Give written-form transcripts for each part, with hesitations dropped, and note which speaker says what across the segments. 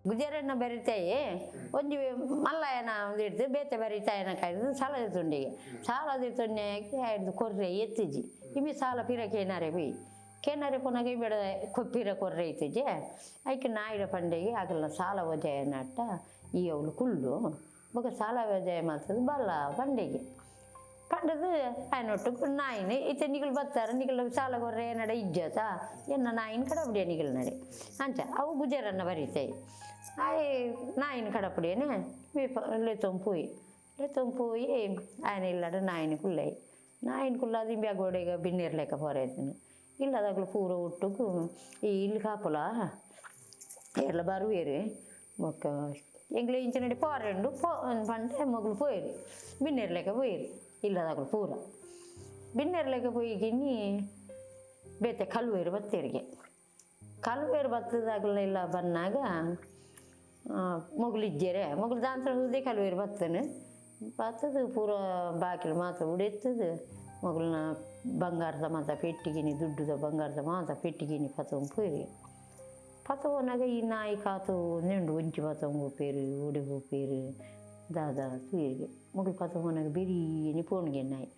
Speaker 1: ಗುಜರನ್ನ ಬರಿತಾಯಿ ಒಂಜಿ ಮಲ್ಲಯ್ಯನ ಒಂದು ಹಿಡ್ದು ಬೇತೆ ಬರಿತಾಯನ ಕಾಯ್ದು ಸಾಲದ ತುಂಡಿಗೆ ಸಾಲದ ತುಂಡಿಗೆ ಹಿಡ್ದು ಕೊರ್ರೆ ಎತ್ತಿಜಿ ಇಮಿ ಸಾಲ ಪಿರಕ್ಕೆ ಏನಾರೆ ಬಿ ಕೇನಾರೆ ಪುನಗೆ ಬೇಡ ಕೊಪ್ಪಿರ ಕೊರ್ರೆ ಇತ್ತಿಜೆ ಐಕೆ ನಾಯಿಡ ಪಂಡೆಗೆ ಆಗಲ್ಲ ಸಾಲ ವಜಯ ನಟ್ಟ ಈ ಅವಳು ಕುಳ್ಳು ಬೊಕ ಸಾಲ ವಜಯ ಮಾಡ್ತದೆ ಬಲ್ಲ ಪಂಡೆಗೆ ಪಂಡದು ಆಯ್ನೊಟ್ಟು ನಾಯಿನ ಇತ್ತೆ ನಿಗಲು ಬರ್ತಾರೆ ನಿಗಲು ಸಾಲ ಕೊರ್ರೆ ಏನಡ ಇಜ್ಜತ ಎನ್ನ ನಾಯಿನ ಕಡಪಡಿಯ ನಿಗಲು ನಡೆ ಅಂಚ ಅವು ಗುಜರನ್ನ ಬರೀತಾಯಿ ಆಯ್ ನಾಯಿನ ಕಡಪಡಿಯೇ ಲೆತ್ತೊಂಪೋಯಿ ఆయన ఇల్లాడు నాయన కుళ్ళాయి నాయన కుళ్ళది బ్యాగోడేగా బిన్నీరు లేక పోరేది ఇల్లదాకులు పూర ఉట్టుకు ఈ ఇల్లు కాపులా ఎర్ల బారు వేరు ఒక ఎంగిలి ఇంచినట్టు పోరెండు పంటే మొగులు పోయారు బిన్నీరు లేక పోయారు ఇల్లదాకులు పూర బిన్నీరు లేక పోయి గిన్ని ಬೇತೆ ಕಲ್ವೇರು ಬತ್ತೇರಿಗೆ ಕಲ್ವೇರು ಬತ್ತದಾಗಲ ಇಲ್ಲ ಬಂದಾಗ ಮೊಗಲು ಇಜ್ಜೇರೆ ಮೊಗಲು ದಾಂತ್ರ ಹೋದೆ ಕಲ್ವೇರು ಬತ್ತನು ಬತ್ತದು ಪೂರ ಬಾಕಿಲು ಮಾತ್ರ ಉಡೆತ್ತದು ಮೊಗಲನ್ನ ಬಂಗಾರದ ಮಾತ ಪೆಟ್ಟಿಗಿನಿ ದುಡ್ಡುದ ಬಂಗಾರದ ಮಾತ ಪೆಟ್ಟಿಗಿನಿ ಪತವಂಗ ಪೋಯಿರಿ ಪತವನಾಗ ಈ ನಾಯಿ ಕಾತು ನೆಂಡು ಒಂಚಿ ಪತವಂಗು ಪೇರು ಉಡೆಗು ಪೇರು ದಾದಾ ತೂಯಿರಿಗೆ ಮೊಗಲು ಪತವನಾಗ ಬಿರಿಯನಿ ಪೋಣಿಗೆ ನಾಯಿ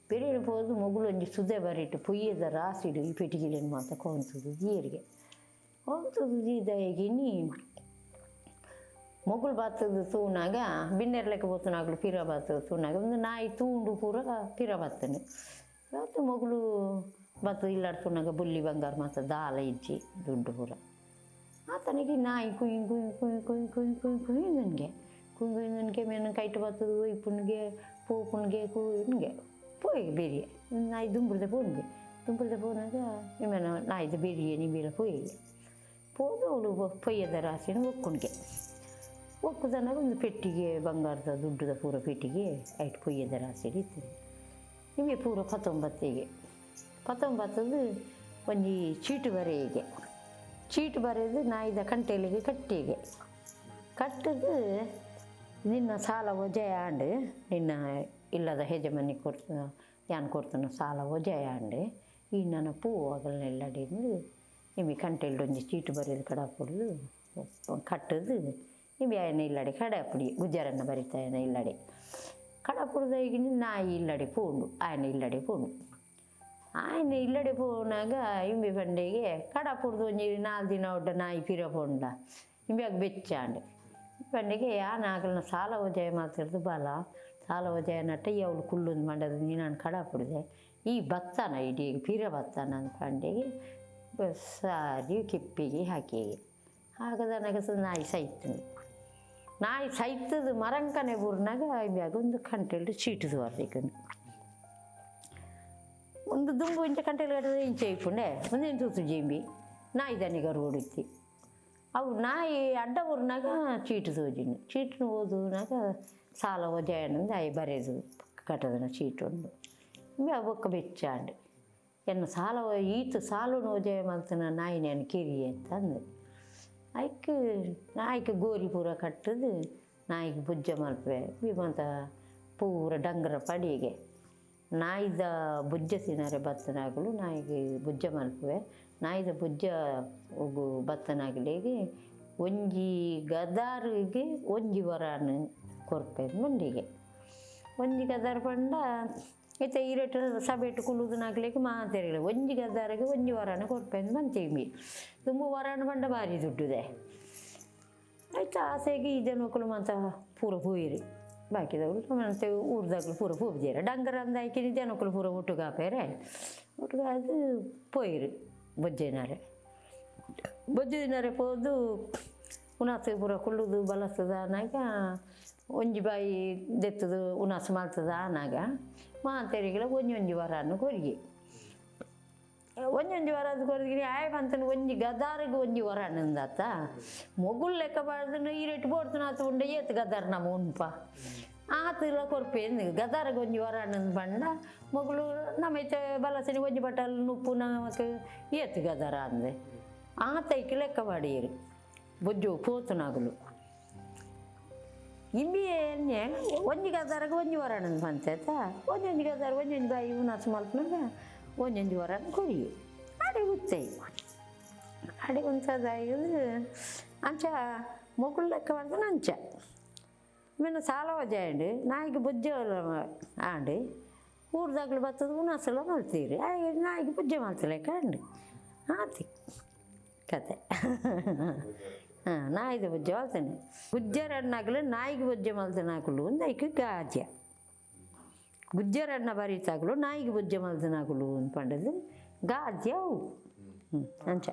Speaker 1: ಬಿರಿಯನಿ ಪೋದು ಮೊಗಲು ಒಂಜಿ ಸುದೆ ಬರಿಟ್ಟು ಪೊಯ್ಯದ ರಾಸಿಡು ಈ ಪೆಟ್ಟಿಗೆಲೇನು ಮಾತ ಕೊಂತದು ಜೀರಿಗೆ ಕೊಂತದು ಜೀದಾಗಿನಿ ಮೊಗಲು ಬತ್ತದು ತೂನಾಗ ಬಿನ್ನೆರ್ ಲೆಕ್ಕ ಬತ್ತನಾಗಲು ಪಿರ ಬತ್ತದು ತೂನಾಗ ಒಂದು ನಾಯಿ ತೂಂಡು ಪೂರ ಪಿರ ಬತ್ತನು ಇವತ್ತು ಮೊಗಲು ಬತ್ತದು ಇಲ್ಲಾಡ್ತುನಾಗ ಬುಲ್ಲಿ ಬಂಗಾರ ಮಾತ ದಾಲ ಇಜ್ಜಿ ದುಡ್ಡು ಪೂರ ಆತನಿಗೆ ನಾಯಿ ಕುಯ್ ಕುಯ್ ಕುಯ್ ಕುಯ್ ಕುಯ್ ಕುಯ್ ಕುಯ್ ನನಗೆ ಕುಯ್ ಕುಯ್ ನನಗೆ ಮೇನ ಕೈಟ್ ಬತ್ತದು ಇಪ್ಪುನಿಗೆ ಪೂಪುನಿಗೆ ಕುಯ್ನಿಗೆ ಪೋಯ್ ಬೇರೆ ನಾಯಿ ದುಂಬುರ್ದೆ ಪೋನಾಗ ಇಮೇನ ನಾಯಿದು ಬಿರಿಯಾನಿ ಬೀರ ಪೋಯಿ ಪೋದು ಅವಳು ಪೊಯ್ಯದ ರಾಸಿನ ಒಕ್ಕುನಿಗೆ ಒಕ್ಕುದನ್ನಾಗ ಒಂದು ಪೆಟ್ಟಿಗೆ ಬಂಗಾರದ ದುಡ್ಡದ ಪೂರ ಪೆಟ್ಟಿಗೆ ಐಟ್ ಪೊಯ್ಯದ ರಾಸಿ ಇರ್ತದೆ ನಿಮಗೆ ಪೂರ 19 ಒಂಜಿ ಚೀಟು ಬರೆಯಿಗೆ ಚೀಟು ಬರೆದು ನಾಯಿದ ಕಂಟೆಲಿಗೆ ಕಟ್ಟಿಗೆ ಕಟ್ಟದು ನಿನ್ನ ಸಾಲ ಒಜಯ ಆಂಡು ನಿನ್ನ ಇಲ್ಲದ ಹೆಜಮನಿ ಯಾನ್ ಕೊಡ್ತಾನ ಸಾಲ ಒಜಯ ಆಂಡು ಈ ನನ್ನ ಪೂ ಅಗಲನೆಲ್ಲಡಿಂದು ನಿಮಗೆ ಕಂಟೆಲ್ಡು ಒಂಜಿ ಚೀಟು ಬರೆದು ಕಡಪುಡ್ದು ಕಟ್ಟದು ನಿಮಗೆ ಆಯನ ಇಲ್ಲಡೆ ಕಡಪುಡಿ ಗುಜರನ್ನ ಬರಿತಾಯನ ಇಲ್ಲಡೆ ಕಡಪುಡ್ದ ಈಗ ನಾಯಿ ಇಲ್ಲಡೆ ಪೋಂಡು ಆಯನ ಇಲ್ಲಡೆ ಪೋಂಡು ಆಯನ ಇಲ್ಲಡೆ ಪೋನಾಗ ಇಂಬೆ ಬಂಡೆಗೆ ಕಡಪುಡ್ದು ಒಂಜಿ 4 ದಿನ ಒಡ್ಡ ನಾಯಿ ಪಿರ ಪೋಂಡ ಇಂಬೆಯಾಗ ಬೆಚ್ಚಾಂಡು ಬಂಡೆಗೆ ಆ ನಾಗಲನ್ನ ಸಾಲ ಒಜಯ ಮಾತಾಡ್ದು ಬಾಲ ಸಾಲ ಒಜಯ ನಟ್ಟ ಅವಳು ಕುಳ್ಳೊಂದು ಮಂಡದ ನಾನು ಕಡಪುಡಿದೆ ಈ ಭತ್ತನ ಇಡೀ ಪಿರ ಭತ್ತನ ಅಂದ ಬಂಡೆಗೆ ಸಾರಿ ಕಿಪ್ಪಿಗೆ ಹಾಕಿಗೆ ಹಾಗದ ನಗಸ ನಾಯಿ ಸೈತದು ಮರಂಕನೆ ಬೂರ್ನಾಗ ಬ್ಯಾಗ ಒಂದು ಕಂಟೆಲ್ಡು ಚೀಟದು ಬರ್ಬೇಕಂದು ಒಂದು ದುಂಬು ಇಂಚ ಕಂಟೆಲ್ ಗಡ್ಡ ಇಂಚೆ ಇಪ್ಪುಂಡೆ ಒಂದೇನು ತೂತು ಜೇಂಬಿ ನಾಯಿ ದನಿಗರು ಓಡಿತ್ತಿ ಅವು ನಾಯಿ ಅಡ್ಡ ಊರಿನಾಗ ಚೀಟು ತೋಜಿನಿ ಚೀಟು ಓದುನಾಗ ಸಾಲ ಒಜಯನಂದು ಅಯ್ಯ ಬರೆದು ಕಟ್ಟದನ ಚೀಟೊಂದು ಬೊಕ್ಕ ಬೆಚ್ಚಾಂಡು ಎನ್ನ ಸಾಲ ಈತು ಸಾಲುನು ಒಜಯ ಮಲ್ತನ ನಾಯಿ ನಾನು ಕಿರಿ ಅಂತ ಅಂದು ನಾಯಿಗೆ ಗೋರಿ ಪೂರ ಕಟ್ಟದು ನಾಯಿಗೆ ಬುಜ್ಜ ಮಲ್ಪೆ ವಿಮಂತ ಪೂರ ಡಂಗರ ಪಡಿಗೆ ನಾಯಿದ ಬುಜ್ಜ ತಿನ್ನರೆ ಬತ್ತನಾಗಲು ನಾಯಿಗೆ ಬುಜ್ಜ ಮಲ್ಪುವೆ ನಾಯಿದ ಬುಜ್ಜ ಹೋಗು ಬತ್ತನಾಗಲಿಗೆ ಒಂಜಿ ಗದಾರಿಗೆ ಒಂಜಿ ವರಾನು ಕೊರ್ಪೆ ಮಂಡಿಗೆ ಒಂಜಿ ಗದಾರ ಪಂಡ ಇತ್ತೆ ಈರೆಟ್ಟು ಸಬೇಟು ಕುಲುದನಾಗ್ಲಿಕ್ಕೆ ಮಾತಾಡಿಲ್ಲ ಒಂಜಿ ಗದಾರಿಗೆ ಒಂಜಿ ವರಾನು ಕೊರ್ಪೆ ಬಂತೀವಿ ತುಂಬ ವರಾನು ಪಂಡ ಭಾರಿ ದುಡ್ಡುದೆ ಆಯ್ತು ಆಸೆಗೆ ಈ ಜನಕ್ಕಳು ಮಾತ ಪೂರ ಹೋಯಿರಿ ಬಾಕಿದವಳು ಮತ್ತೆ ಊರ್ದಾಗಲು ಪೂರ ಹೋಗ್ಜೇರ ಡಂಗರ ಅಂದಾಯ್ಕೆ ಜನಕ್ಕಳು ಪೂರ ಒಟ್ಟುಗಾಪೇರೆ ಒಟ್ಟುಗಾದು ಪೋಯಿರಿ ಬೊಜ್ಜಿನಾರೆ ಪೋದು ಉನಾಸು ಪೂರ ಕುಳ್ಳುದು ಬಲಸದ ಅನ್ನಾಗ ಒಂಜಿ ಬಾಯಿ ದೆತ್ತದು ಉನಾಸು ಮಾಡ್ತದ ಅನ್ನಾಗ ಮಾತೆರಿಗಳ ಒಂಜೊಂಜಿ ವರನ್ನು ಕೊರಿಗೆ ಒಂಜೊಂಜಿ ವರದ ಕೊರಗಿನಿ ಆಯ ಬಂತನು ಒಂಜಿ ಗದಾರಿಗೆ ಒಂಜಿ ವರ ಅನ್ನಂದಾತ ಮೊಗುಲ್ ಲೆಕ್ಕ ಬಾರ್ದನು ಈ ರೇಟ್ ಬೋಡ್ತನ ಆತ ಉಂಡೆ ಏತ್ ಗದಾರ ನಮ್ಮ ಉಂಪ ಆತಲ್ಲ ಕೊರ್ಪೇಂದು ಗದಾರಿಗೆ ಒಂಜಿ ವರ ಅನ್ನಂದು ಬಂಡ ಮೊಗುಲು ನಮ್ಮೈತೆ ಬಲಸನಿ ಒಂಜಿ ಬಟ್ಟಲು ನುಪ್ಪು ನಮಕ್ ಏತ್ ಗದಾರ ಅಂದೆ ಆತೈಕೆ ಲೆಕ್ಕ ಬಾಡಿಯರು ಬೊಜ್ಜು ಪೋತನಾಗಲು ಇಲ್ಲಿ ಎಣ್ಣೆ ಒಂಜಿ ಗದಾರಿಗೆ ಒಂಜಿ ವರ ಅನ್ನಂದು ಬಂತಾಯ್ತ ಒಂಜೊಂಜಿ ಗದಾರ ಒಂಜೊಂಜಿ ಬಾಯಿ ಉನಾಸು ಮಲ್ಪನಾಗ ಒಂಜೊಂಜಿ ವರನ್ನು ಕೊಡಿ ಅಡೆ ಉತ್ತೈ ಅಡೆ ಉಂತದಾಗಿ ಅಂಚ ಮೊಗುಳು ಲೆಕ್ಕ ಮಾಡ್ತಾನೆ ಅಂಚ ಮಿನ್ನ ಸಾಲ ವಜಾಯಂಡು ನಾಯಿಗೆ ಬುಜ್ಜೆ ಆಂಡು ಊರ್ದಾಗ್ಲು ಬರ್ತದ ಉಣಸಲ ಮಾಡ್ತೀರಿ ನಾಯಿಗೆ ಬುಜ್ಜೆ ಮಾಡ್ತಲೆಕ್ಕ ಅಂಡು ಆತಿ ಕತೆ ಹಾಂ ನಾಯಿದ ಬುಜ್ಜೆ ಮಾಡ್ತಾನೆ ಗುಜ್ಜರಣ್ಣಾಗಲು ನಾಯಿಗೆ ಬುಜ್ಜೆ ಮಾಡ್ತಾನೆ ಹಾಕಲು ನಾಯಿಗೆ ಗಾಜ್ಯ ಗುಜ್ಜರಣ್ಣ ಬರೀತಾಗಲು ನಾಯಿಗೆ ಬುಜ್ಜೆ ಮಾಡ್ತಾನೆ ಹಾಕಲು ಅಂದ್ಕೊಂಡದು ಗಾಜ್ಯ ಅವು ಅಂಚ